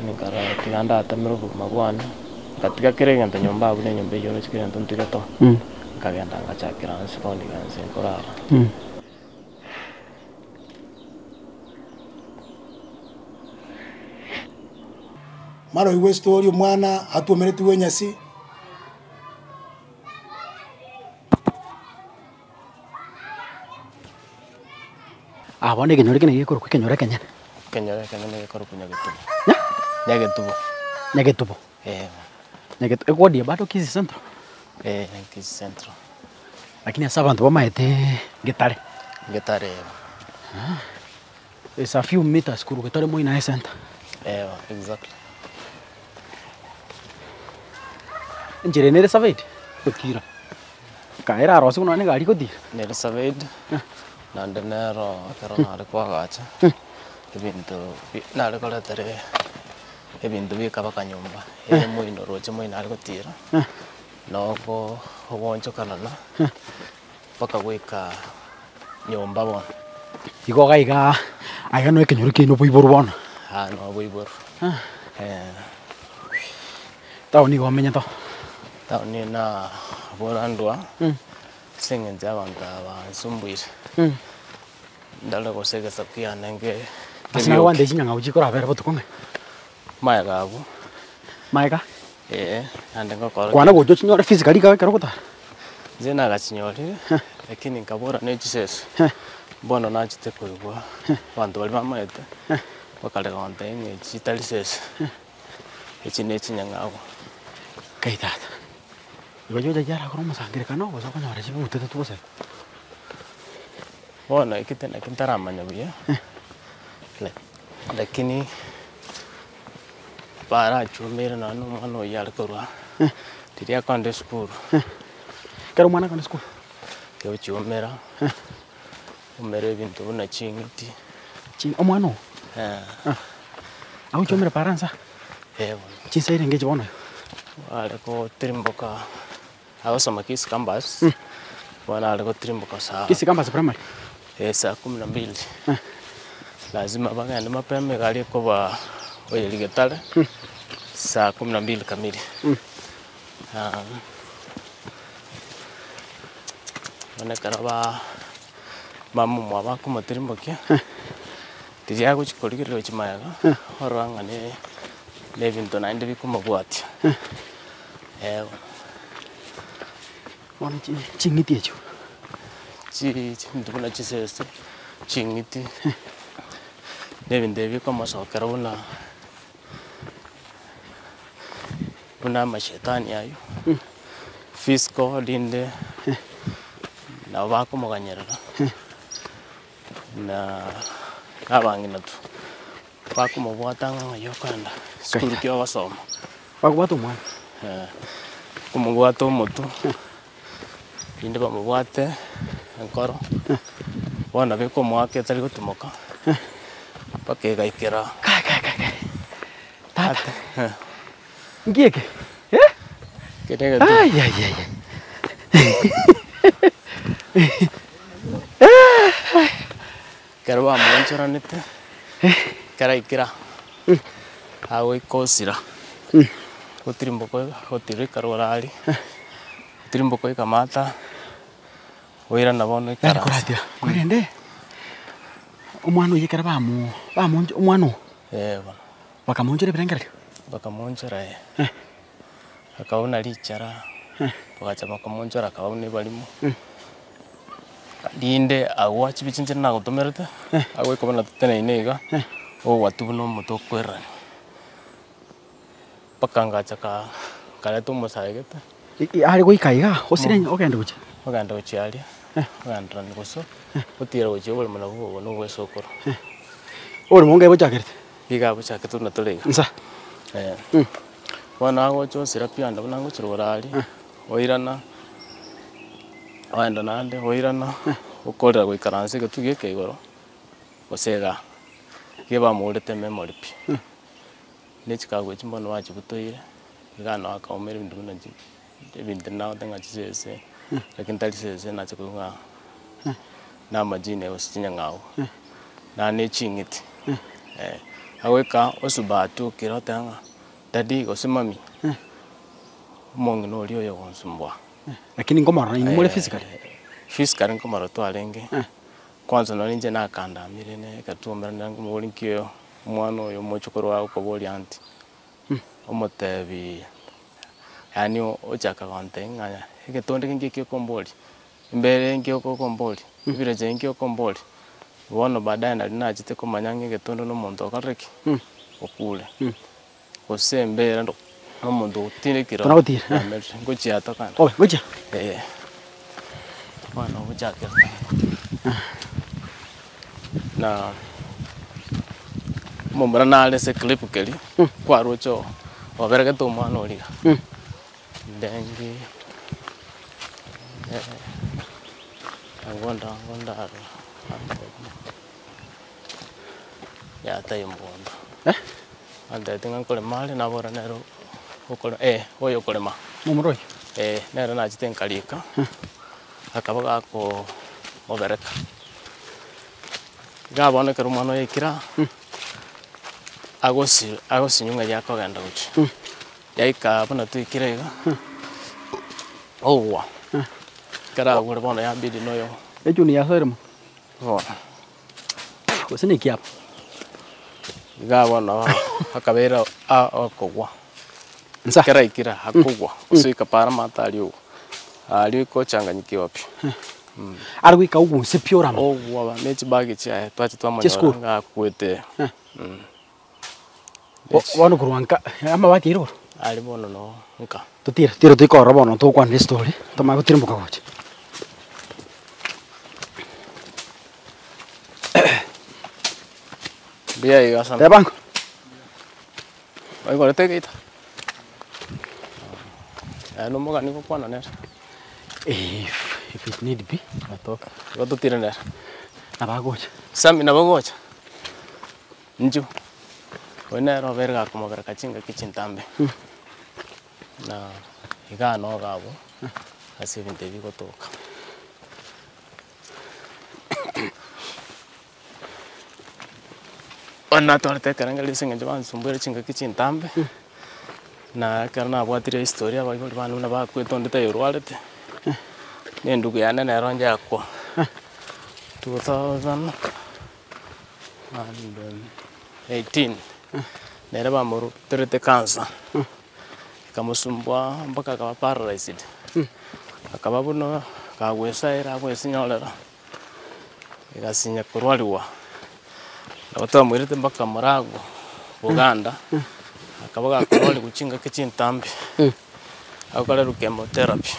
lakini kara tiganda atamiro magwana katika kirengenta nyumba abune nyumba yo chikirenta ntigato kagenda ngachakira nsipondi ganse korara maro iwe story mwana atuomereti wenyasi abone kenyore kene gikoro kenyore kenya ne gikoro kunyagetubo nyagetubo nyagetubo ekwadi bado Kisii Central Kisii Central lakini asa abantu bamaete Gitare it's a few meters kuru Gitare mo ina center exactly njire nere surveyed kutira kaira rosi kuno ne gari kutira nere surveyed nande nero kero nare kwa gacha ebintu nare kola tere ebintu bikaba kanyumba moino roche moino nare kutira noko oboncho kanana paka gwika nyumba bon igo gaiga aya no ekenyore kino boiboru bona no boiboru tauni go menya to tauni na borandwa singenza abantu abasumbuire ndalo gosega sapia nenge asina wande chinyanga uchikora bere botukonge maega ande ngokora kwana gojo chinyore physically ka karokota zena gachinyore lakini nkabora nechises bono nachite kuigwa bantu bali bamaete bakale konte nge chitalises echine chinyangabo kaitata igojo jara koro masangire kana gozo kanyore chibutete tubose bono ikitena kintaramanya buya lakini para chumira na no mano yar korwa tiria konde school kero mwana konde school ke chumira umere bintu na chingiti omwano au chumira paransa chisaire ngeje bono wale ko trimboka awasoma Kisii campus wana wale ko trimboka saa Kisii campus primary saa 12 lazima bagende mapema gari kuba oyeli Gitare saa 12 kamili wana karaba mamu mwaba kumotirimbokia tiria guchikorigiro chimayaga oranga ne bintu nainde bikumabwati wana chingiti echo ndubona chisese chingiti nebinde bikomasokera buna mashetani ayo fisco dinde na bakumuganyerera na abangina tu bakumubwatanga ngayo kanda skulu kyo basoma bakubata umwana kumubwata umutu inde bamubwate enkoro bona biko mwake tari gutumoka bakegaikera tata ngieke kedega karwa monchora nete karaikira awe kosira gutirimboko gutiri karorari gutirimboko ikamata wira nabono ikara kuratia kwende umwana yekera bamu umwana bona bakamonjere birengere bakamonjera akaona lichara bakacha bakamonjera akaone balimo dinde awachi bichinjira na gutomerete agwe kobana tutene inega o watu no mutokwera pakanga chaka kale tumusagete ari goikaiga osirenya ogenda guchi ali oganda ngoso utira guchi obole mona bugo no gwesokoro ori monge bochakerte biga bochakete na tolega nsa wana gocho sirapia ndo nango chirorari oirana wanda nande oirana ukorera gwikaranse getugie keigoro osega geba murete memory pi nechikagwe chimbono wachi butoire igano akaumera bintu naji ebintu nawo tenga chisese lakini tali sese na chikunga na majine osichinya ngao na ne chingiti Aweka osubatu kirotanga. Dadi gosimami. Mongi no rio yo gonsumbwa. Lakini ngomara ni mole physically. Physically ngomara to alenge. Kwanza no ninje nakanda mirene katuomera nangu molinkyo mwana oyo mochokoro wa ukoboli anti. Omotebi. Yani ochaka kontenga. Egetonde ngiki komboli. Mbere ngiki komboli. Bireje ngiki komboli. Wono baadaye nalinajite komanyange getondo no muntu akareki. Okule. Osembera ndo no muntu utinekira. Tunawutira. Ngochi atokana. Oh, ngochi. Bwana ubujake. Na mumbara nale se clip keli. Kwa rocho. Wabereke to mwana oliga. Ndengi. Angonda. Ya tayimbondo. Ande tinga kole mali na bora nero okole oyo kolema. Mumuroi. Nero na jiten kalika. Akabaga ko obereka. Gabone kerumano yekira. Agosi nyunga yako ganda uchi. Yaika bana tu ikirega. Owa. Kara gure bona ya bidi noyo. Eju ni yasoiremo. Kosini kiap. Gabona akabera akogwa. Nsa. Kera ikira akogwa. Usika para mataliu. Ali ko changanyikiwa pi. Arwika ugu sepiora ma. Owa mechi bagi cha twachi twamanya nga kwete. Wano kurwanka ama wakiro. Ali bono no nka. Tiro tikora bono to kwa story. Toma kutirimo kagoche. Bia igasa. Te banco. Ai gore te kita. No moga ni kwa na nera. If it need be. Atoka. Goto tira nera. Na bagoche. Sami na bagoche. Nju. Wena ro verga como ver kachinga kichintambe. Na iga no gabo. Asi 20 vigo toka. Ona torte karanga lisinga jaban sumbere chinga kichintambe. Na karna abwatire historia bagol banu na ba kwetonde ta yorwalete. Ni ndugu yana na ronja akwa. 2018. Nere ba muru terete kansa. Kamusumbwa mpaka akaba paralyzed. Akaba buno kagwesa era gwesinyolera. Igasinya kurwaliwa. Watu mwirite mpaka Marago, Uganda. Akabaga kurwali kuchinga kichintambi. Akale chemotherapy.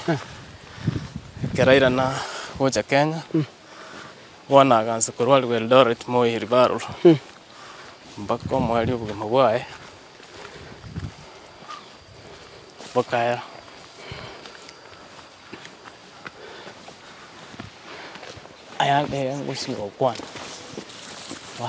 Keraira na gocha Kenya. Wana ganza kurwali Eldoret Moi Ribaru. Mpaka mwali ubugima bwae. Bakaya. Ayande yangu sio kwana. Wow.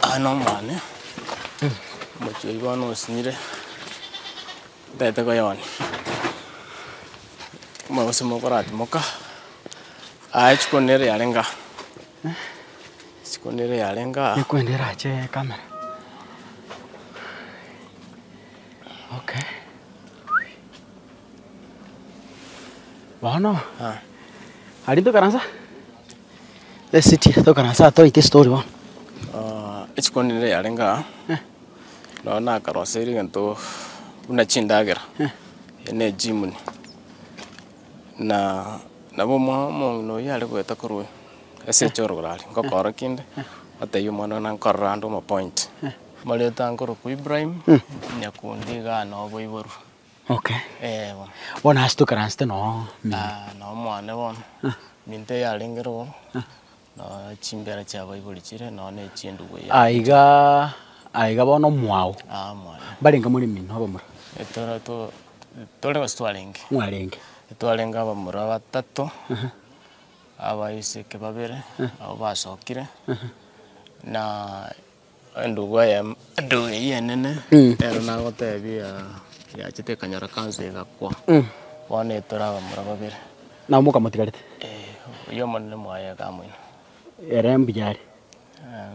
Ano mane. Mocho ibano sinire. Data ko yon. Mawasimo korati moka. Ach konere yalenga. Sikonere yalenga. Nikuendera ache kamera. Okay. Bueno. Alito karanza. Let's sit here. To karanza to ite story one. Ichikonere yalenga. No na karoseri ngento una chindagira. Ene jimuni. Na bo mo no yale ko takorwe. Ese choro grali. Ngokora kinde. Ate yumono nan korrando mo point. Maleta ancora ku Ibrahim. Nyakundi ga no boiboru. Okay. Bona astu karanste no. No mwane won. Minte yalengero. No chimbera cha boibori chire no ne chindu we. Aiga bono mwao. Mwana. Balenga muri mino bamura. Etora to tole bastwalenge. Mwalenge. Etwalenga bamura batatu. Abayise babere. Abo basokire. Na ndugu yenene. Ero na gotebia yachite kanyara kanse gakwa wane tora murababire na muka mutigarite yo monne mwaye kamwino era mbijari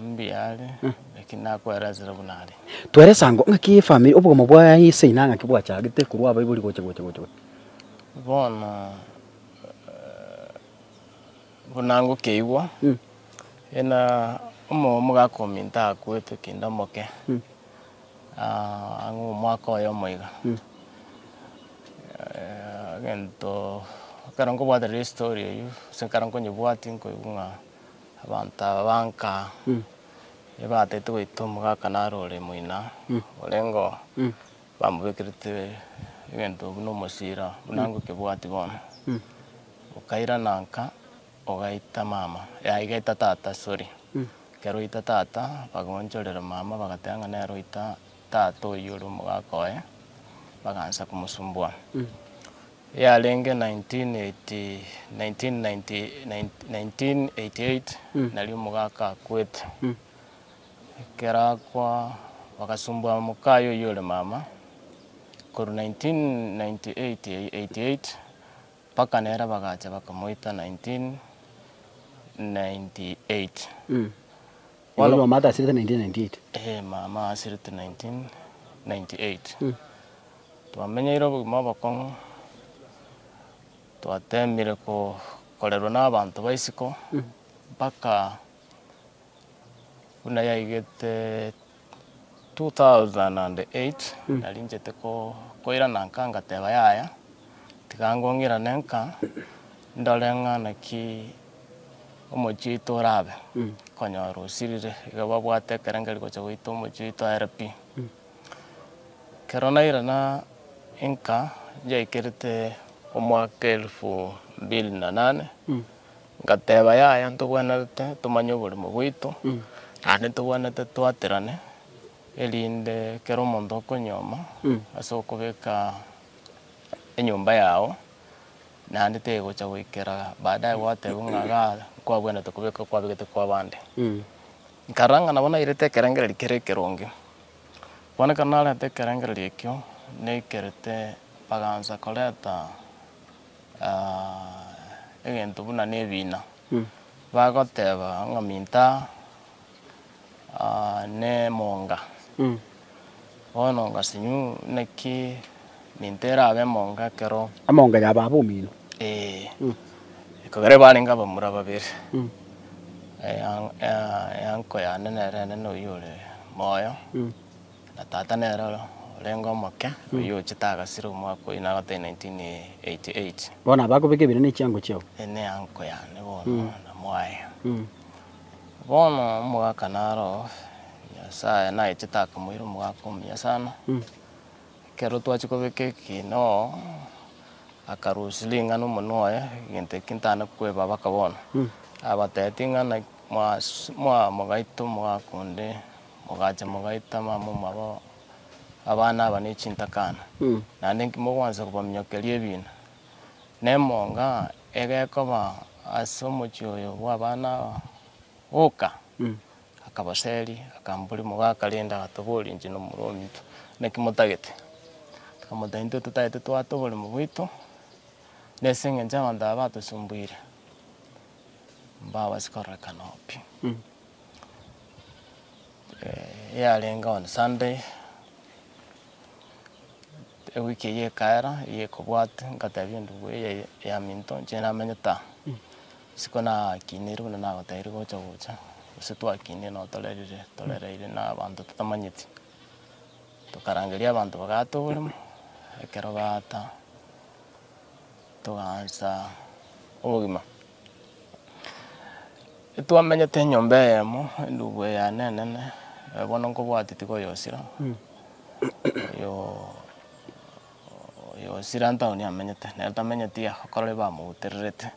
mbiyale lakini nakwerazira bunali twere sango ngaki family obugomo bwa ise inanga kibwa chagite kurwa bayibuli goche bona bunango keigwa ena mugakominta kwete kinda moke angu mwaka oyo moiga gento karango bwa the story you sekarango nyibwati nko igunga abanta banka ebatete goito mugaka narore muina olengo bamubekirite gento buno musira bunango kibwati bona ukaira nanka ogaita mama igaita tata sorry kero ita tata bagonjorera mama bagatanga nero ita tata oyuru mugakoe bagansa kumusumbua lenge 1988 nali mugaka kwete kera kwa bakasumbua mukayo yule mama koru 1988 paka nera bagacha bakamoita 1998 wala mama asirite 1998 mama asirite 1998 twamenyeire obugima bokongo twatemire korerwa n'abantu baisiko mpaka buna yaigete 2008 nari njete koira nanka ngateba yaya tigangongira nenka ndorenga naki omochito orabe konyora osirire iga babwate ekerengeri gocha goita omochito RP kero naira na inka yaikirite omwaka 2008 ngateba yaya ntobwanete tumanye oborimo bwito ande tobwanete twaterane erinde kero omonto okonyoma ase okobeka enyumba yao nande tegocha goikera baadaye gwateba ng'aga kwabwenete kobeka kwabegete kwa bande nkaranga nabo nairete ekerengeri kere ekeronge boneka narete ekerengeri ekio neikerete bagansa koreta egento buna nebina bagoteba ng'aminta ne monga bono ngasinyu neki mintera abe monga kero amonga ya babo mino ikogere baringa bamura babiri yanko ya nere no yule moyo na tata nere lengo moke yo chitaga siru mwako inagate 1988 bona bako bekebire ni chango chao ene yanko ya ne bono na mwaye bono mwaka naro sa na chitaka muiru mwako myasana kero twachikobeke kino akarusilinga no monoe gente kintana kweba bakabona abatetinga na mwa mogaito mwakunde mogacha mogaita mama mabo abana bane chintakana nande nkimogwanza kubamnyokeria ebina nemonga egekoba asomochioyo bwabana oka akabaseri akambuli mogakalinda gatobori njino muromito nekimotagete kamotainto tutaite twatobori mubwito nesenge njabanda batusumbuire mbawa sikorekana opi yalenga on Sunday wiki ye kaera ye kobwate ngatabia ndugwe ya minto jena menyeta sikona kiniru na gotairu gocha gocha usitwa kinini no tolereire na abantu tutamanyiti tukarangeria abantu bagatubulimo ekero bata tugansa obugima twamenyete nyomba yemo ndugwe ya nenene bono nkobwatiti goyosira yo siranta oni amenyete netamenyeti akorore bamugutererete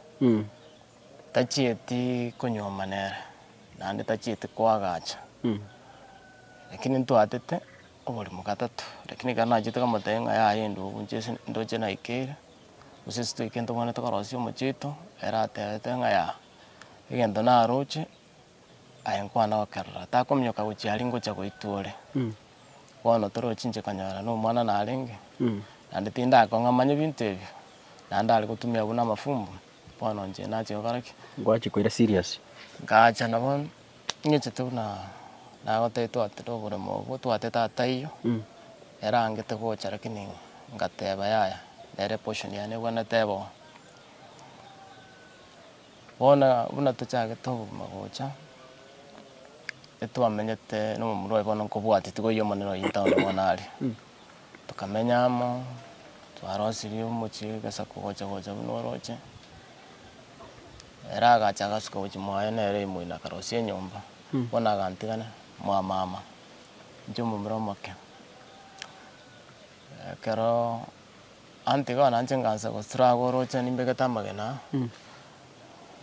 tachieti konyoma nere nande tachieti kwagacha lakini ntwatete oborimo gatatu lakini kana achete kamotenga ya yendo bunchese ndoche na ikere usisi ikento bone tokorosia omochito era atete ngaya egento na roche ayenkwana okerora takomnyoka gochiari ngocha goitore bono torochinche kanyara no mwana narenge ande tinda kongamanya bintu ebyo nanda ali kutumia buna mafumbo bono nje nache ogaraki Ngwachi koira serious. ngacha nabo ngeche tuna na gotetwa atoro mo gotwate tata iyo era angete gocha lakini ngateba yaya nere portion yane bwana tebo bona buna tuchage to magocha etu amenyete no muro bono kobwati tigo yo maneno yintao bona ali tukamenyamo twarosirio muchi gasa kugocha gocha buno roche era gacha gasuka gochi mwaye nere muina karosie nyomba bona gantigana mwa mama njumu mromoke kero antigo nanche nganza gostra goroche nimbegeta magena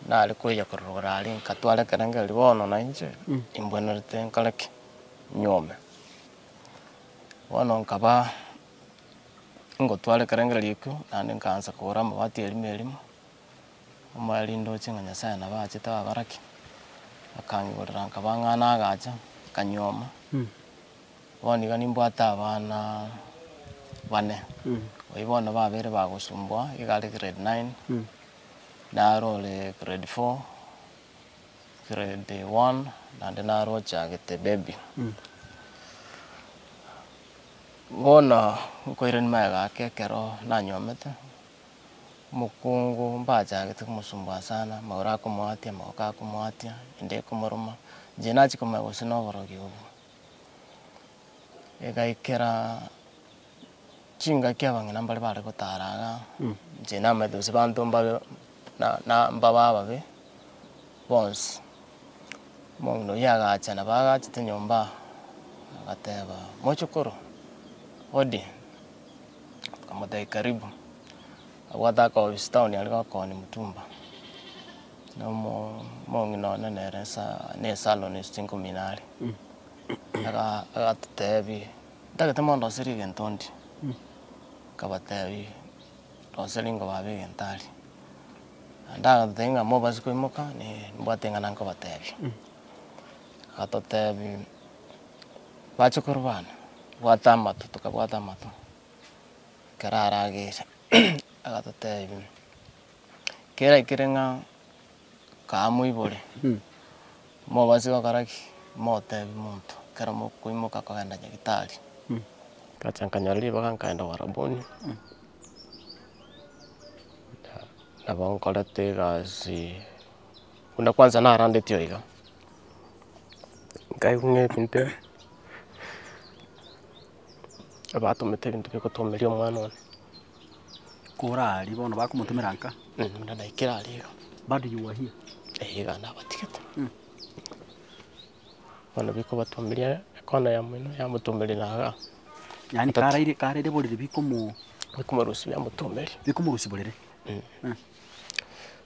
na ali kuya kurugura ali katwale karanga libono na inje imbonerte nkaleke nyome wono nkaba ngotwale karanga liku nande nkanza kura mabati elimu umali ndoche nganya sana bache tabaraki akangorera nkaba ngana agacha kanyoma boni gani mbwata abana bane oibona babere bagosumbwa igale grade 9 narole grade 4 grade 1 nande narocha gete baby bona koiren maga kekero nanyomete mukungu mbacha gete kumusumbwa sana maura kumwatia maoka kumwatia inde kumuruma jenachi kumagosino borogyo egaikera chinga kyabangena mbali bale gotaraga jena medusi bantu mbabe na mbaba be bons mongno yagacha na bagacha tenyomba agateba mochukuru odi kamotai karibu awata ka town yalika koni mutumba no mongno na neresa ne salon stinko minari aga tebi daga tamondo siri gentondi kabatebi roselingo babe gentali anda tenga mo basiko imoka ni mbatenga nanko batebi ato tebi bacho kurbana wata mato tukabwata mato karara gese agato tebi kera ikirenga kamu ibore mo basiko karaki mo tebi muntu kera mo kuimoka kaganda nyagitali kachankanyali bakankaenda waraboni abonkolete gasi una kwanza na rande tioiga kai kunge pinte abato mete bintu byo kutomeria mwana one Kurari bono bakumutumira nka na ikirari bado you were here gana batikete bana biko batomeria kona ya mwino ya mutomeri naga yani karaire borire bikomurusi ya mutomeri bikomurusi borire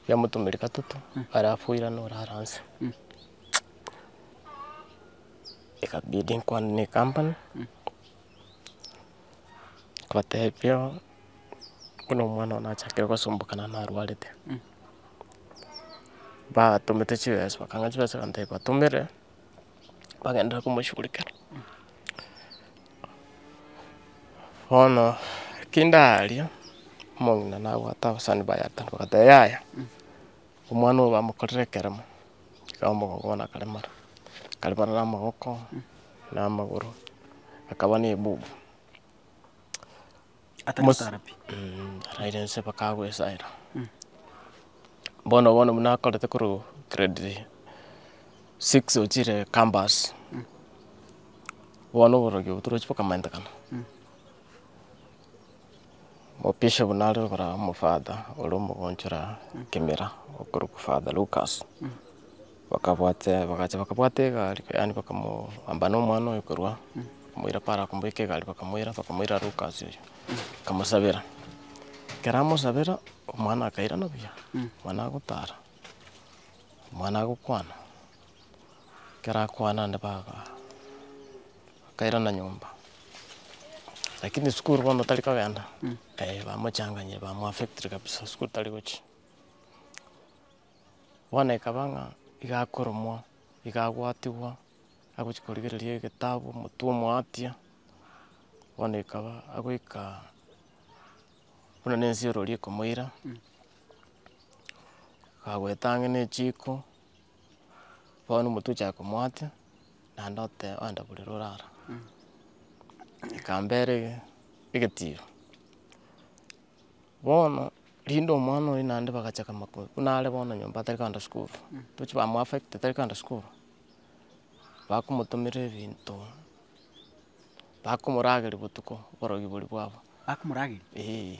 ya mutomeri katutu arafuira no raranse ikabidi kwa ni company kwa tepio kuna mwana anachakira kwa sumbukana na arwarite ba tumete chiwes bakanga chiwes kante kwa tumere bagenda kumushughulikira ono kindalia mongna na wata sani bayata bakatayaya umwana wa mukorere keramo kama gona kalemara na magoko na maguru akaba ni bubu atakatarapi raidense bakagwe saira bono muna kolete kuru grade 6 ochire campus bono borogyo turochipo kamenda kana opisha bunalo kora mo father olomo gonchura kemera okuru ku father Lucas bakabwate gali yani bakamo ambano mwana okorwa muira para kumbeke gali bakamuira Lucas yo kamusabira keramo sabira umwana akaira no bya mwana gutara mwana gukwana kera kwana ndabaga akaira na nyumba lakini skuru bono tali kagenda bamuchanganye bamuaffect kabisa skuru tali gochi wana kabanga igakoromwa igagwatiwa aguchikorigereria gitabu mutuo mwatia bono ikaba agoika buna nensi orori ekomoira kagwetang'e na echiko bono omotucha komwate naende oenda bori rorara ikambere egetiro bono rinde omwana oyo naende bagachaka buna are bono nyomba atari koenda sukuru tochi bamoaffect tari koenda sukuru bakomotomera ebinto bakomorageria botuko oborogi boria bwabo Bakomorageri.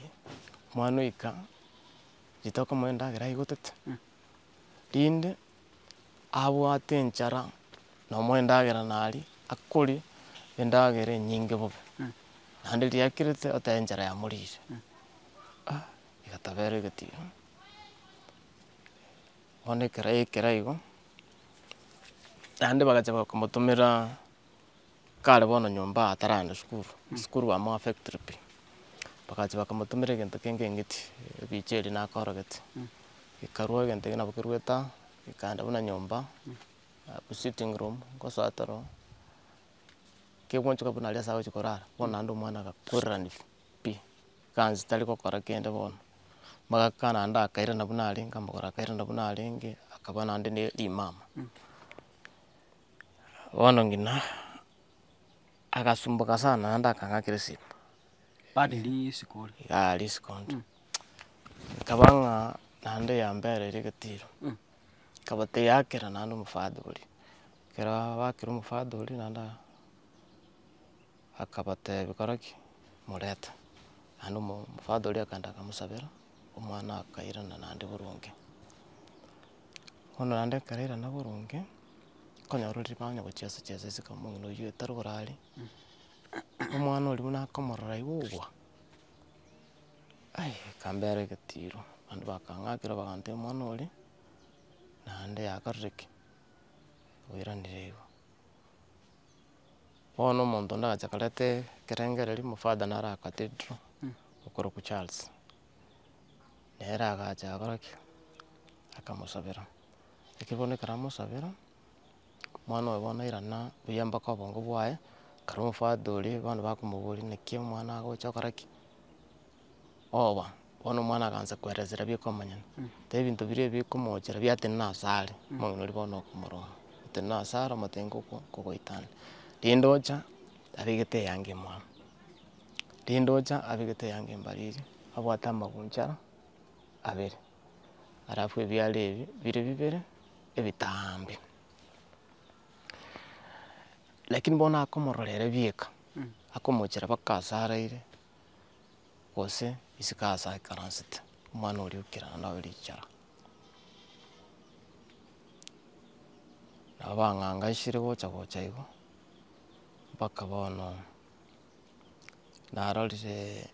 omwana oika rito okomoa endagera aigotete rinde abwate enchara nomoa endagera naria akoria endagera enyinge bobe naende riakirete otebe enchara yamorire igatebera egetiro bono ekera igo naende bagacha komotomera kare bono nyomba ataraenda sukuru bamoaffectire pi bagacha bakamotomera egento kenge eng'iti ebicha eria nakorogete ekarwa egento eke nabo kerwete ekaenda buna nyomba sitting room ngosoete ororo kebwanchoka buna aria ase agochi korara bono naende omwana agakorerani pi chance tari gokora kende bono mpaka naende akairana buna arenge amagoro akairana buna arenge akaba naende na rimama bono ng'ina agasumbuka sana naende akang'akera esima Bado risiko risikondi ikaba ng'a naende yambereire egetiro ikaba teyakera naende omofadholi ekero bakera omofadholi naende akabatebia kora ki morete naende omofadholi akaenda akamosabera omwana akairana naende boronge bono naende ekero airana boronge okonyora riria banya gochiesa chiesa isiko omong'ina oywo tari orare omwana oria buna akomorora igo ogwa ekambera egetiro naende bakang'akera bagantebia omwana oria naende yakorire ki oiranire igo bono omonto onde agacha koreta ekerengereri omofather naro aa cathedral okorokwa Charles nere agacha agakora ki akamosabera eki bono ekero amosabera omwana oyo bono airana buya mpaka obongo bwaye kare omofather oria bono bakomoboria naki omwana agocha okora ki oba bono omwana agansa koelezera bia ekomanyana tebia ebinto biria ebi bikomochera biatenena nase are omong'ina oria bono okomoroma otenena nase are omotenke kogoitania rinde ocha abegete eyanga emwamu rinde ocha abegete eyanga embariri abwate amagunchara abere alafu ebiara ebi bire bibere ebitambe lakini bono akomororera bieka akomochera mpaka ase araire gose isiko ase aikaransete omwana oria okirana nawe richara nabo bang'angaisire gocha igo mpaka bono narorire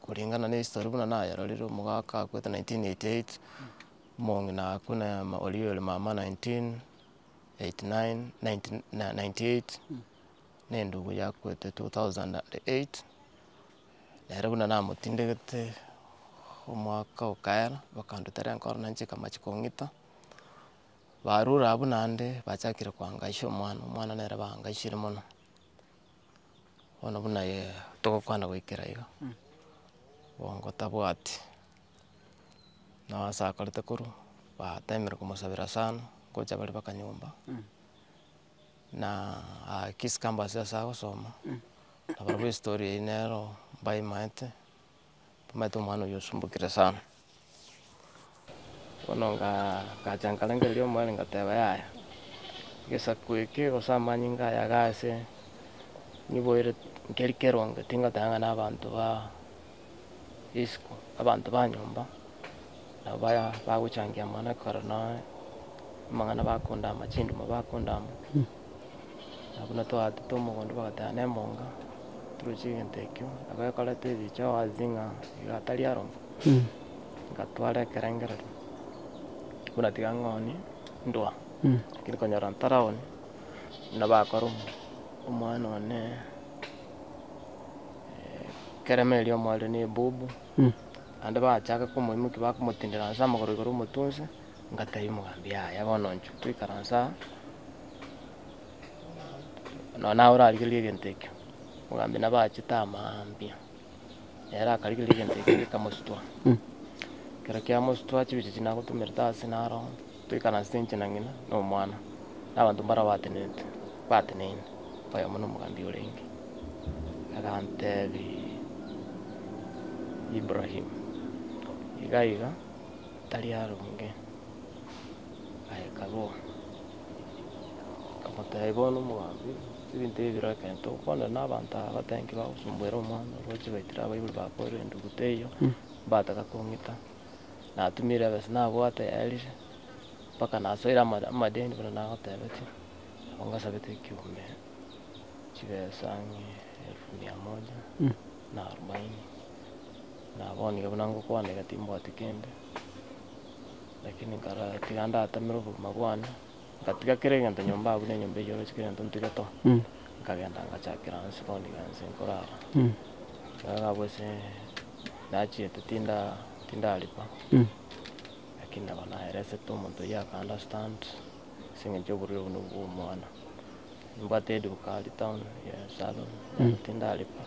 kuringana na history buna nayerorire omogaka akoete 1988 omong'ina akuna oria ore mama 1998 na endugu yakoete 2008 nere buna namotindegete omwaka okaera bakandutera enkoro nanchika amachiko ng'ita barure abwo naende bachakire koangaisha omwana nere baangaishire mono bono buna togokwana goikera iga bongo tabwati nabo ase akorete korwa batemire komosabera sana gocha bare mpaka nyomba na akisi campus ase agosoma nabarabwo estory eyio nero mbaimaete omwana oywo osumbukire sana bono ngacha nkarengereria omwere ngateba yaya gesaku eke gose amanyinga aya ase niboire nkeri keronge tingatanga na abanto ba isiko abanto ba nyomba nabo bagochangia mwana korona amang'ana bakondama chinduma bakondama nabuna twagate omogondo bagateba na emonga turochi egento ekio nabo ekorete ebicha wazi ng'a iga tari aroma ngatwara ekerengereri buna tiga ng'oni ndwa lakini konyora ntaraoni buna bakora omwana one keremeria omwarire na ebubu naende bachaka komoimokia bakomotindera nse amagoro igoro omotunse ngatebia mogambi yaya bono inche toikara nse aa nonye nawe orarigereria egento ekio mugambi na bachita maambia era akarigire gento kiri kamusutwa kera kia musutwa chibichi na gutumirta asinaro tuikana stinche na ngina no mwana n'abantu bara batenene baya muno mugambi urengi agantebi Ibrahim igaiga tari arunge ayekabo kamotaibo no mugambi ibintu bibira kento kwanda n'abantu abatengi bagusumbuira omwana roche baitira bayibuli bakore nduguteyo bataka kongita natumire bese nabwate yarishe paka nasoira amadeni bana nagotebeti ongasabete kiume chibesangi 140 na boni kabunango kwane gatimbo atikende lakini kara tiganda atamiro mabwana katika kirengento nyomba abune nyombe yoro chikirento ntigato kagenda ngachakira nsikondi ganse nkorara kaga bose nachi tinda alipa lakini abana erese to muntu ya ka understand singe joguru no mwana mbate dukali town ya salon tinda alipa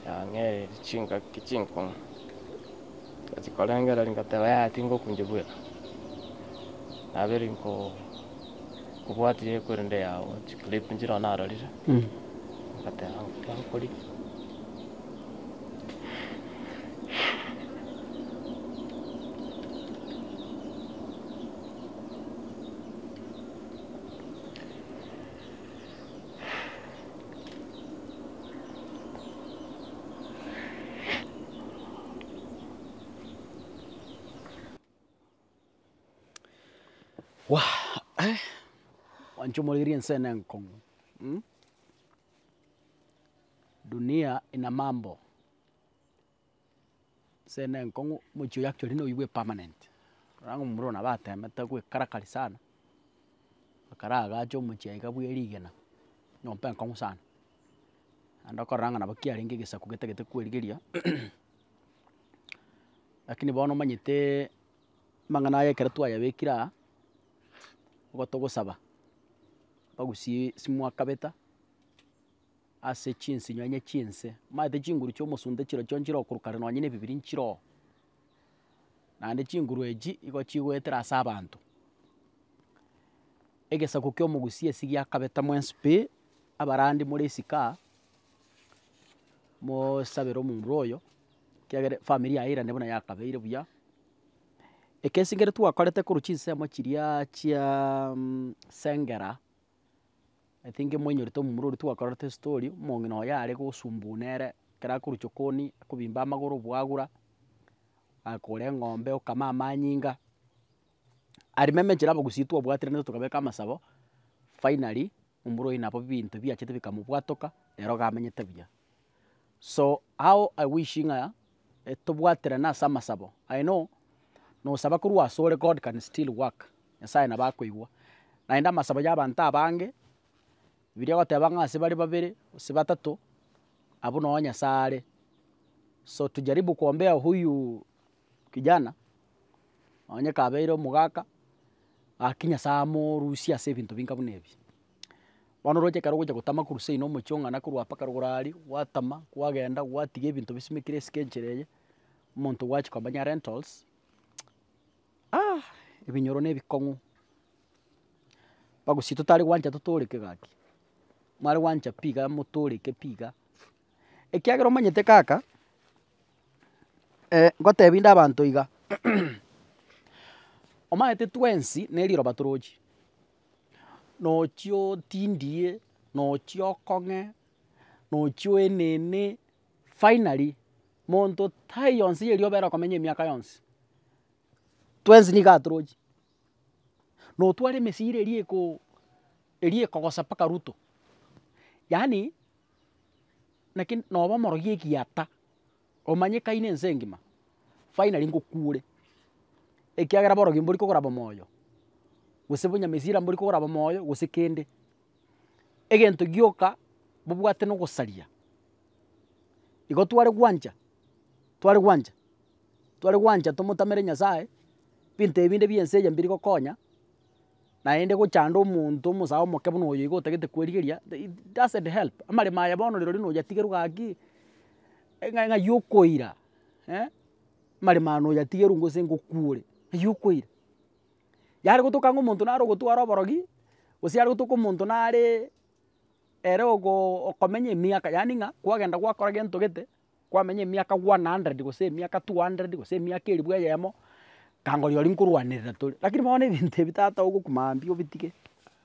ya nge chinga kichinko kazikolengera lingatewa ya tingo kunjibwira naberi nko kubwatire kurende yawo clip njira nararire ngatewa kuri Wanchomolirie nsene nkongo. Dunia ina mambo. Sene nkongo mucho actually no iwe permanent. Rango murona batemeta kwe karakari sana. Bakaraga acho mucho ikabwe rigena. Nyompe nkongo sana. Andako ranga nabakia ringe gisa kugete kwerigeria. Lakini bono manyite mangana yekera twaya bekira ugotogosaba bagusi simwaka beta ase chinsi nyanye chinse maite chinguru cyo musunde chiro chonjiro kurukare no nyine bibiri nchiro nande chinguru eji igo chigwetera asa abantu egesa kukyo mugusi esigia kabeta mwenspe abarandi muri sika mo sabero munroyo kiagere familia ira nebona yakabeire buya ekesingere twakorete ku ruchinse mo chiria chia sengera I think mwenyorito mumururi twakorete story mongino yare gusumbunere kera ku ruchokoni kubimba amaguru bwagura akore ng'ombe ukama amanyinga arimeme chira bagusitwa bwatire neto tukabeka amasabo finally umuro inabo bintu byachete bikamubwatoka rero gamenyete bya so how I wishing tubwatire na samasabo I know no saba kuru asore God can still work nyasaye nabakoigwa naenda masaba y'abantu abange biria gotebanga ase bari babere ase batatu abo no nyasare so tujaribu kuombea huyu kijana onye kabeiro mugaka akinya samo rusia ase bintu binga bunebi bono roje karo goje gutama kuruse ino muchonga na kurwa paka rugurari watama kwagenda watige bintu bisimikire skenchereye umuntu wachi kwambanya rentals ibinyoro nebikongu bagusito tari gwanja tutoreke gaki mari gwanja piga mutoreke piga ekiagero manyete kaka ngotebinda abantu iga omaete twensi neriro baturoji no chio tindie no chio konge no chio enene finally monto tayonsi yerio bera komenya miaka yonsi twensi ni gaturoji no tware mesire erieko gosa paka Ruto yani nakin no bamorogie kiata omanyeka ine nsengima finally ngokure ekiagera borogi mburi kugora bomoyo gusebunya mesira mburi kugora bomoyo gusekende egento gioka bubwate no gusaria igo tware gwanja tumutamere nyasaye binte binde byense mbiri gokonya naende gochanda omonto omosae omoke buna oyo iga otagete kwerigeria, it doesn't help. Amaremo aya bono rero rino oyatigerwa gaki ng'ai okoira, amaremo ano oyatigerwa gose ngokuore, ng'ai okoira. Yare gotoka ng'a omonto nare ogotwara oborogi, gose yare gotoka omonto nare ere okomenya emiaka, yaani ng'a kwagenda gwakora gento gete, kwamenya emiaka 100 gose emiaka 200 gose emiaka elifu eyemo, ikango riria nkorwanerera tore. Lakini bono ebinto ebi tata ogokwa mambia obitige,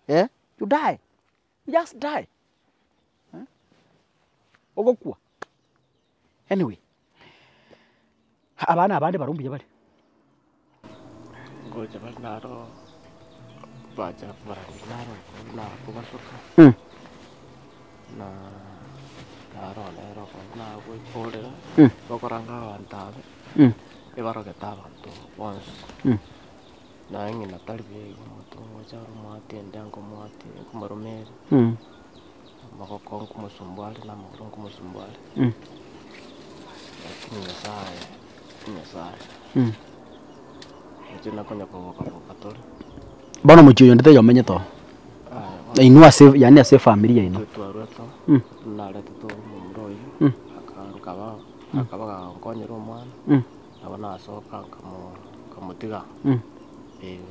you die, you just die, ogokwa. Anyway, abana abande barwa mbuya bare? Ngoja bari naro baja barangije naro kubasoka na naro nero nagwe korera bakoranga abantu abe ebarogeta abantu bonsi naye natari bego mutungo cyaro mwati ndango mwati kumaromere magoko nkumusumbwari namaguru nkumusumbwari nyasaye jina konya kwa tore Bono muchiyo ndete yomenye to. Inu ase yani ase familia ino. Twarweto nare tuto mumroyi akaba konyero mwana abana asoka kamutiga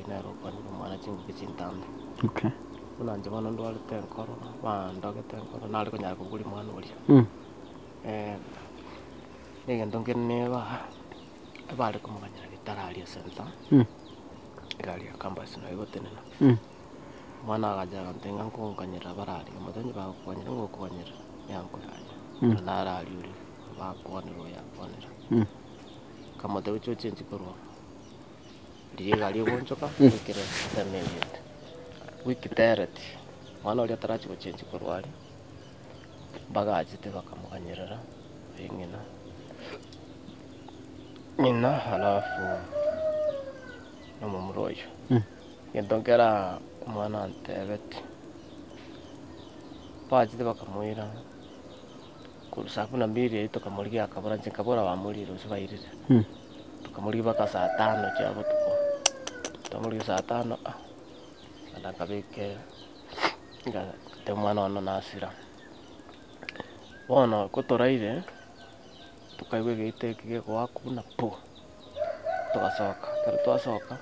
nero konyero mwana chingu kichintanda. Okay. Unanje bono ndwale tenkoro bandoge tenkoro nare konya kuguri mwana uri nigendo ngeneba bari kumuganyira bitararia center gari ya campus no igotenena mwana agajaga ntenga nkonganyira barari muthenya bakukonyira ngokonyira yanko yayo narari uri bakonero yakonera kamote ucho chenji korwa ndiye gari gonchoka ikire semenit wikiteret mwana uri atarachi go chenji korwa ari bagajite bakamuganyirira nyina halafu nomumuroyo yendongera mwana antebeti pajite bakamwira kurusaku na mbiri tukamurigia akabura nje kabura bamurira usibairire tukamurigia baka saa 5 cyabo tukamurigia saa 5 andakabike nga te mwana ono nasira bono kutoraire tukaigwe gite kige gwakuna po tugasoka kero twasoka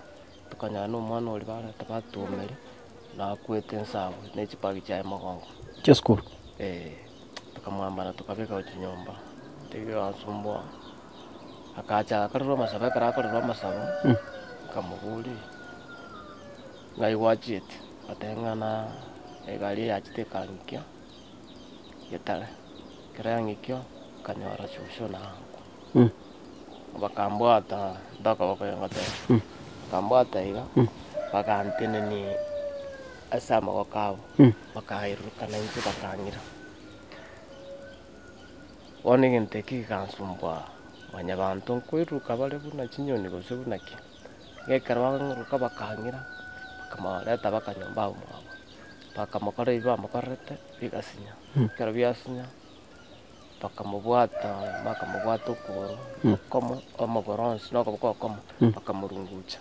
tukanyana umwana uri bara tabatumere na kwete nsabu n'ekipagi cya magongo Cyo school. tukamwambana tukabeka ukinyomba tege wasumbwa akacha akarura masaba karakorera masaba kamuguri ngai wachite atengana egari yachitekangikya yetare kerangikyo kanyora shusho na bakambwata ndaka bakayangata bakambwata iga bakantene ni asama wakao bakairuka na intu bakangira woni ginteki kansumbwa wanya bantu kwiruka bare buna chinyoni gose bunaki gekarwa nguruka bakangira bakamareta bakanyomba umwabo bakamukora iba makarete bigasinya kero byasinya bakamubwata ukuru komo omogoronsi noko komo bakamurungucha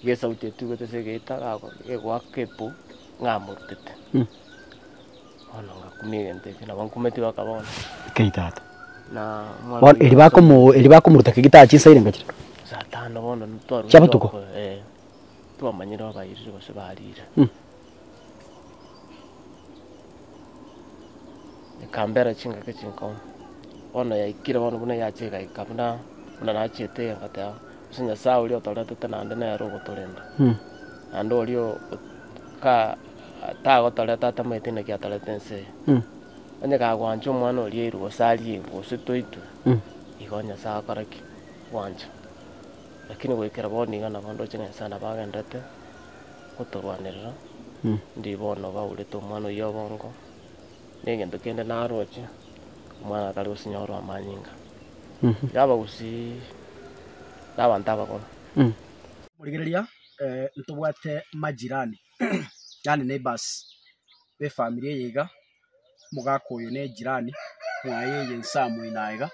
ye sauti tugote segeta gago egwa kepu ngamurtete ono ngakumigente na bankumeti bakabona Keitata. na Bon eri bakomurta kigita chisaire ngakira. saa 5 bono ntwaro Chabatuko. twamanyira abayirire bose barire kambera chinga kichinko ono yaikira bono buna yachega ikabuna buna nachete ngata sinya saa uri otorete tenande na yaro gotorenda ando uri ka ta gotoreta tamete ne kya torete nse anya ka gwancho mwana uri iru osali gose toitu igonya saa karaki wanja lakini wekera boni ngana bondo chene sana bagendete gotorwanirira ndi bono baurete mwana yo bongo negendo kende naroche mwana kali usinyoro amanyinga yaba usi yaba ntaba kono Murigereria ntubwate majirani yani neighbors be family yiga mugakoyo ne jirani mwaye yensamu inaiga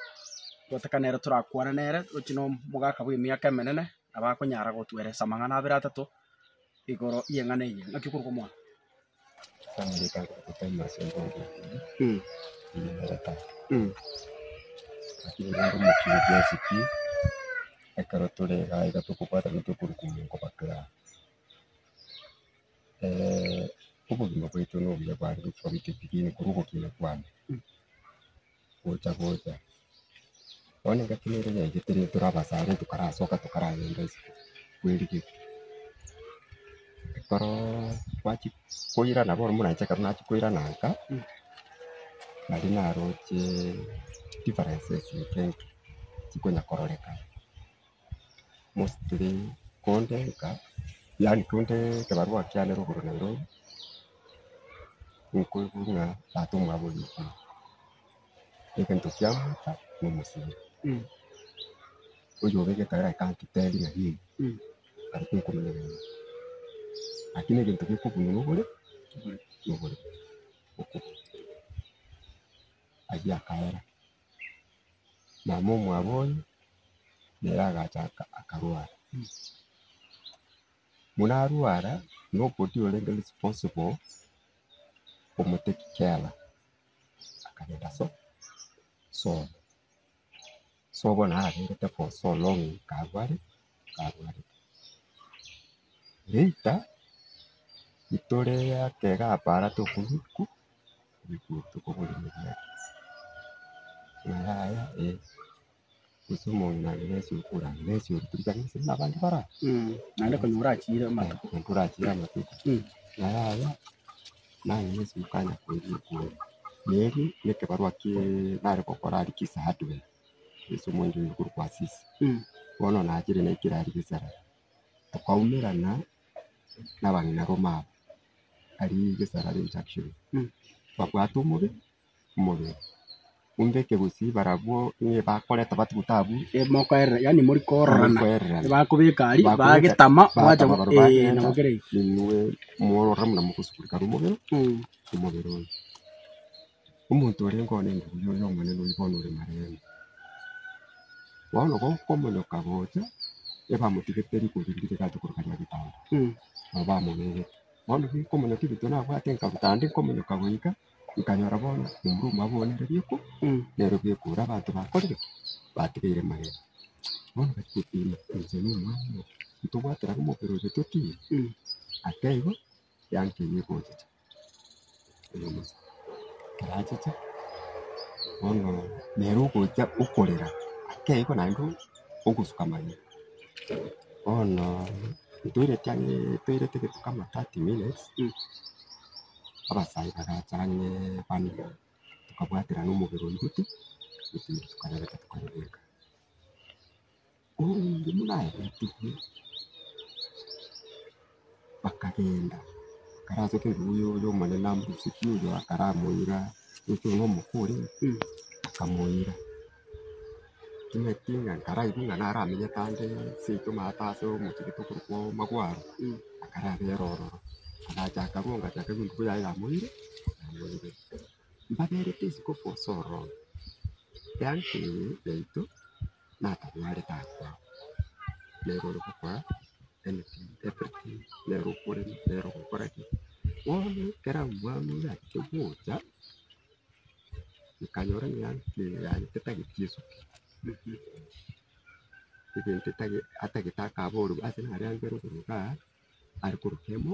tutakanera turakwana nere ukino mugaka bwe miaka menene abakonyara gotwere samangana abira atatu igoro yeng'ana eye ng'aki okoruga mwana family kagutema sembonge imereta lakini ndio mukiro byasiki ekaro turega igatukubata gutukuruku mungo bakira ubuzima bwaitu n'obuya bwari from the beginning kurugukina kwane gocha one gakinire yagitere turabasare tukarasoka tukaragenda kwirigi ekaro kwachi koira nabo muranche karuna koira nanka nari naroche differences between chikonya kororeka mostly kondenka yani konde kebarua kyane ruguru Nairobi nkugunga atumwa boliki ekento kyamuta mumusiri oyo bege kara kanti teli na hii ariko kumenya lakini kintu kikubunye nobole ajia kaera na mumu abonye neraga chaka akarwara munarwara nobody legal responsible kumuteki care akagenda so bona arete for so long karwari later itore yake gapara tukuruku tukubuli mwana naya kusumo na ngesi ukura ngesi uturikanyise nabandi bara nande konyura achire matuko naya na ngesi ukanya kwiri neri neke barua ki nare kokorari kisa hardware kusumo ndio nguru kwa sisi bono na akire na ikirari gisara tukaumirana nabani na Roma ari gisara injection babwatu mubi umbeke gusi barabwo ni bakoreta batutabu mokaera yani muri korana bakubika ari bagitama baje na mugere niwe morora muna mukusukurika rumubero umubero umuntu orengo ne nguyo yo mane no ibono uri marembe wano ko mono kaboja eba mutigiteri kubirire gatukuru kanya bitanda baba mubere wano ko mono kibito na bwatenka butande ko mono kaboika ikanyora bona umuruma bonere byeko rero byekura abantu bakorere batigire mahera bona bakipima inze n'umwana tubwatira mu peroje tuti akego yanke yeboje uyo musa karaje bona rero kujya ukorera akego nango ugusuka mahera bona toire tege kama 30 minutes abasayi bagacanye bani tukabwatira n'umubiro w'iguti tukareka tukareka undi munaye tuwe bakagenda karazo ke uyo mane nambu sikiyo akaramoira ucyo no mukuri akamoira kimetinga karayibunga naramenye kandi situma ataso mu kigituko kwa magwaro akarabero akaja kabunga cyakabunga kuya yamuire mbagere tisiko for so long yanke leito natabware takwa lero kwa anything everything lero kore ki wone kera mwamu ya kibuja ikanyora yanke yani tetagitiso tetagi atagitaka boru basi na rangero kuruka ari kurukemo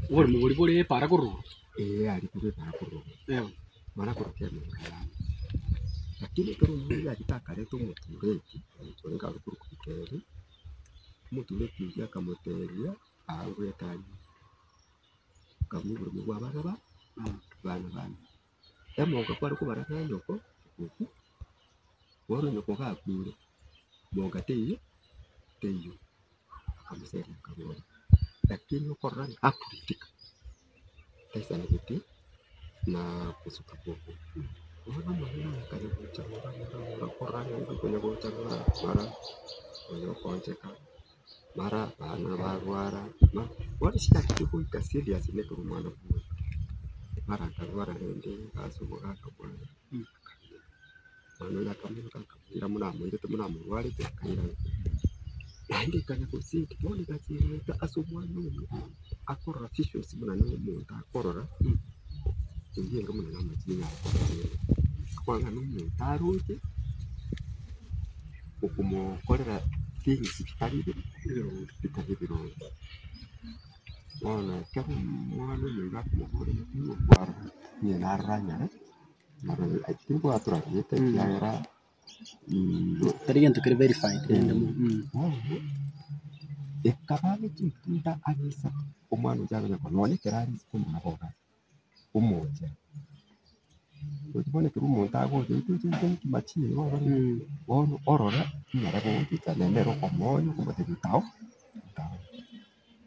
uri muri para kuru ari kuri para kuru mana kurukemo kaya lakini kama mmoja akitaka leto mutureki tulenga kuru kukeri mutureki ya kamoteria awe tani kamuburu mugwa baraba bana emonga kwari kubaraka nyoko woro nyoko kakure monga teyo akamuseri kabona lakini ukorani akulitika pesa ni kitu na kusuka popo wana mwana karibu chakula na korani kwenye kuchakula mara kwenye kuonjeka mara bana bagwara wali shida kitu kwa serious ile kwa mwana mara kagwara rende kasubuka kabona mwana ya kamera kamera muna mwire muna mwari kaira naende kana kusiti tone kachireta asomwana akorora visuals muna n'omuntu akorora ngiye ngamuna n'amakinya kwanga n'omuntu arungi okumukorera things bitari birungi bona kero mwana niga kumukorera n'okwara niye naranyara naro atingo aturagete yaera Tarigen to get verified. Ekabale kintuda anisa omwana ujabanya ko none kerari kumuna boga umoja ubone ko umuntu agoje itunje kimachiye wono orora nyara go kitane nero komonyo kumate bitao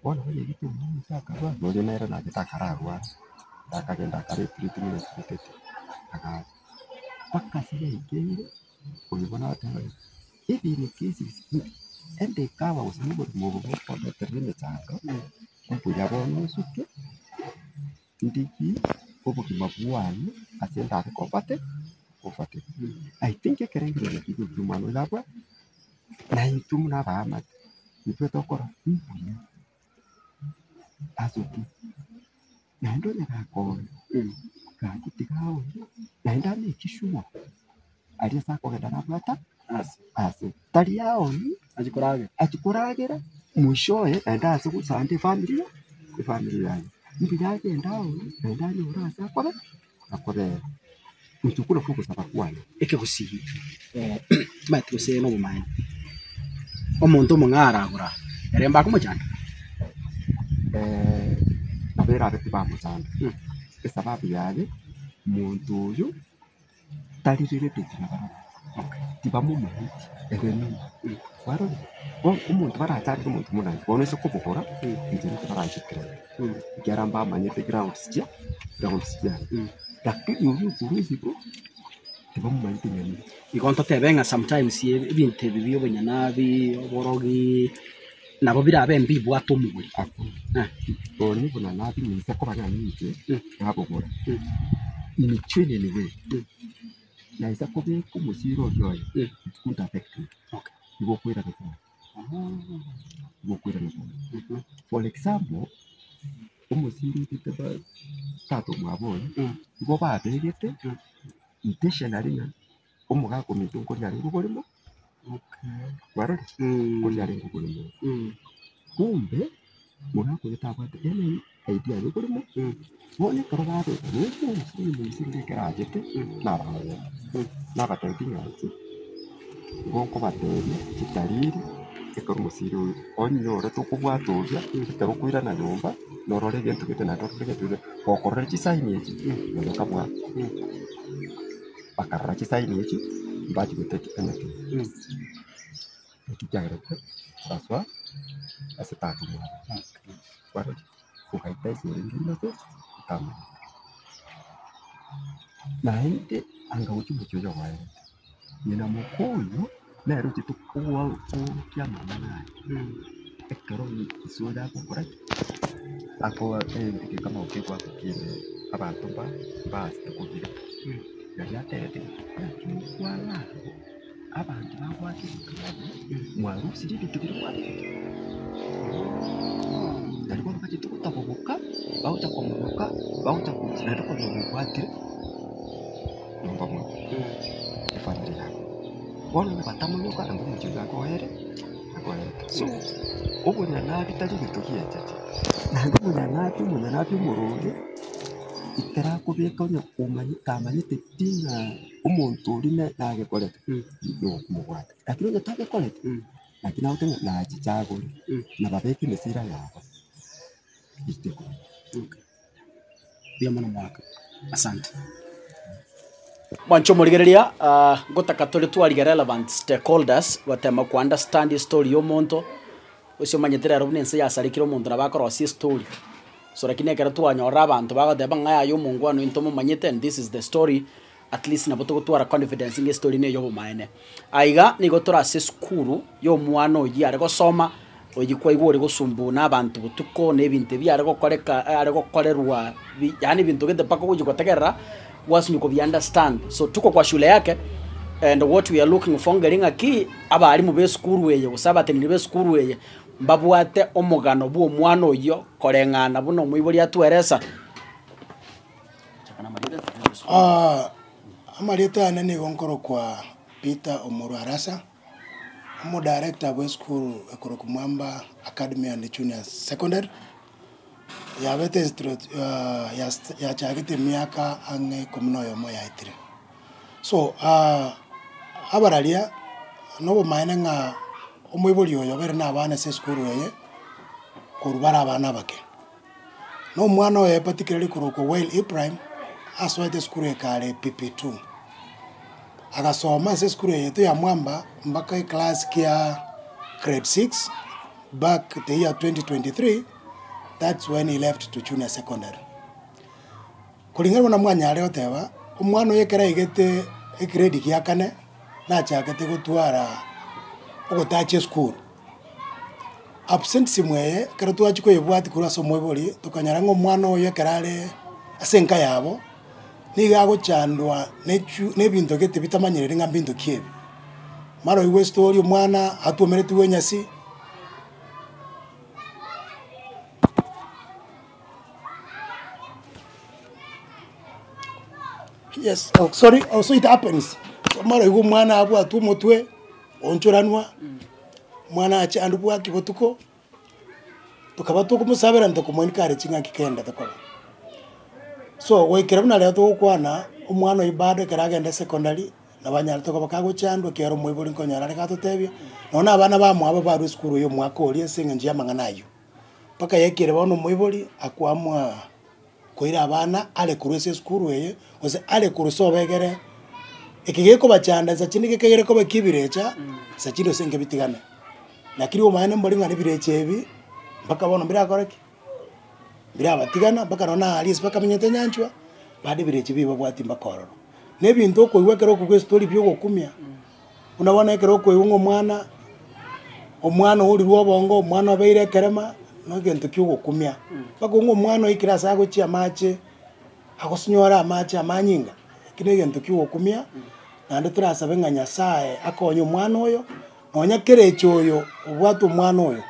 bona hoye gitu umuntu akaba none nera na kitakararwa ndakagenda kare treatment kitete aka pakasiye ikende ubona atanga ibi ni kesi ende kawa usimubo mubo kwa termine chako mpu yabona suke ndiki obo kimabuani asenda akopate ofate I think kerengire ni kitu humano labwa na intumu na bama nipweto kora mpunya asuki na ndo nyakako ka kitikao na ndani kishuwa alisa kwa ndana plata asi tari yao achikuragera mwishoe enda asikusande familia yangu mbi yake ndao ndani urasa kwa akore utukura fuko sabakwana eke gusihi mati guse no mumaye omuntu mungara agura eremba kumujana nabera abeti bamujana sababu yale muntu uyu taririre tukina tibamu muhiti ebeni waro umuntu baratari umuntu munani bone se kubukora inzira barashikira geramba manyete ground sija lakini uyu kuruzigo tibamu manyete nyani ikonto tebenga sometimes ibinte bibiyo banyanabi oborogi nabo birabe mbibu atomuguri bone buna nabi ni se ko banyanyije nabo bora ni chwene niwe na isa kobe kumusiro yoy kunta affect ibo kwira ko for example umusiro kitaba tato mwabonye ibo babegete intentionally na umuga ko mitungo nyari ngorimo waro ko nyari ngorimo kumbe mura ko tabate ene idea ngorimo wone karabado ni musinde karajete n'abatanginya ngonko bateri kitariri ekoro musiro onyora to kubwatoja kitaro kwira na nyumba norore gento kete na torore gento kokorera kisaini iki ndo kabwa bakarra kisaini iki bachi guteki eneki kijagarete baswa asitatu mwa kwaro kukaitaisi ngino kama na hindi anga uchibucho jo wae nina mukoyo na ruti tukuwa kya mama ekero isoda kokora ako ndike kama ukigwa kukire abantu ba tukugira yari aterete wala abantu bagwake mwarusi ridi tukirwa ndiko bakati tukutaboka bauta komuka bauta kuzinda ko mukwatire mbamo familia yako wala batamunuka ngo mujiga ko here so ubunya nabi tari bitukiye tete nango bunya nabi muruge itera ko bekonya kumanyi kamanyite tinga umuntu urine nage kolete no kumugwata lakini ngatake kolete lakini autenga na chichago na babeki mesira yako iteko bia mwana mwaka asante mwancho murigereria ngotaka tuli twari relevant stakeholders watema ku understand story yo muntu ucio manyetera robinense ya sarikiro muntu nabakoro si story so lakini ekera twanyora abantu bagadeba ngaya yo mungwano intomo manyete and this is the story at least naboto gutwara confidence nge story ne yo bumaene aiga nigo turase skuru yo mwana oyi ari gosoma oyi kwa igore gusumbu n'abantu butuko nebinte byari gokoreka ari gokorerwa yani bintu gende pako kuji gotegerera wasi nyuko bi understand so tuko kwa shule yake and what we are looking for ngeringa ki abarimu be school weye gusaba atenire be school weye mbabwate omugano bwo mwana oyo korengana buno muibori atweresa amarita nene gonkoro kwa Peter Omoro Arasa mo director wa school ekoro kumwamba Academy and Junior Secondary ya vete ya chagite miaka ange kumno yo moya itire so abaralia no maana nga omwiboli oyo bere na bana se school yeye kurubara abana bake no mwana oyo particularly kuruko Well Ibrahim aswete school ekale PP2 akasoma se school yetu ya mwamba mpaka class kia grade 6 back the year 2023. That's when he left to junior secondary. Kulingana na mwanya leo tewa umwana yekera igete grade kia kane na chakete gutwara ogotache school absent simweye kera twachiko yebwati kura somwebori tukanyara ngo mwana yekerale asenka yabo niga gochandwa nebintu gete bitamanyerere nga bintu kiebe maro iwe story mwana atumereti wenyasi yes sorry also it happens so maro iwe mwana abu atumotwe onchoranwa mwana achandu bwa kibotuko tukabatuko musabera ntokumwenikare chinga kikenda takora so wekera buna leo tukwana umwana ibado keragenda secondary nabanyara to bakago chandwa kero mwiburi nkonyara reka tutebye nona abana ba mwaba ba school yo mwaka oli singa njya manganayo paka yekere bono mwiburi akwamwa koira abana ale kurese school yeye ose ale kuruso begere ikigeko bachanda za chini kegere ko bakibirecha sa chino senge bitigana lakini umane mbori ngani bireche ebi paka bono bira koreki bira batigana paka nona ali paka menyete nyanchwa bade bireche bibo bwati mbakororo nebintu ko iwekero ku story byo gokumya unabona ekero ko iwo omwana uri rwobongo omwana beire kerema no gento kyo gokumya paka umwana ikirasa go chia mache akosunyora amache amanyinga kine gento kyo gokumya nande turasaba nga Nyasaye akonyo omwana oyo nonya kerecho oyo obwatu omwana oyo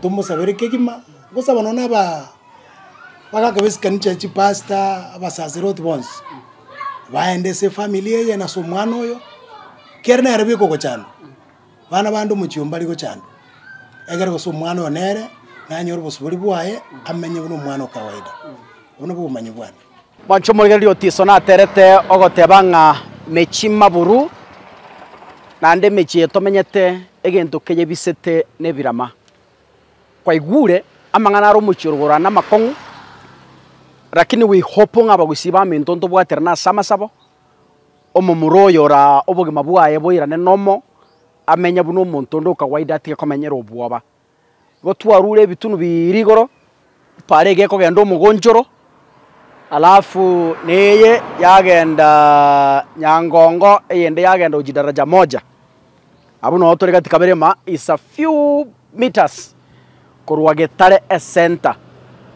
tumusabere kegima gusaba nona bakakabesika church pastor abasazeroti bonse baende se familia ye na somwana oyo kerna yarebe ko gochano bana bandu mu cyumba liko cyane egere go somwana onere nanyoro bosuburi bwaye amenye buno mwana kawaida buno bumanyi bwana bancho morgeri otiso na terete ogotebanga mechima buru nande mechi tomenyete egento keye bisete nebirama kwa igure amangana ro muchirugura na makongu lakini we hope nga bagusiba mintonto bwaterana samasabo omumuroyo ra obogima bwaye boirane nomo amenya buno montondo kawaida ati komenyero obwoba gotwarure bitunu birigoro parege ko gendo mugonjoro alafu neye yagenda nyangongo eyende yagenda ujidaraja moja abuno otorega tikaberema is a few meters korwa getare a center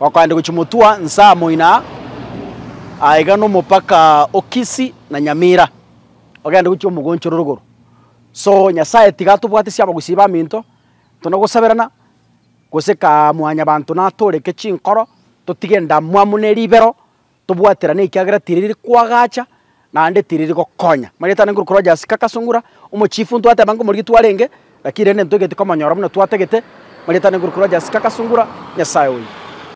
wakande kuchumutua nsa moina aigano mupaka Okisi na Nyamira ogende kucho mugoncho ruguru so Nyasaye tigato bwate sia bagusiba minto tunagosaberana guseka mwanya bantu natoreke chinkoro tutigenda mwamune libero tubwaterane ikiagira tiriri kwagacha nande tiriri gokonya marita nguru kroja sikakasungura umuchifu ntwate bango muri twarenge lakini ne ntogete komanyora muno twategete marita nguru kroja sikakasungura Nyasaye oyi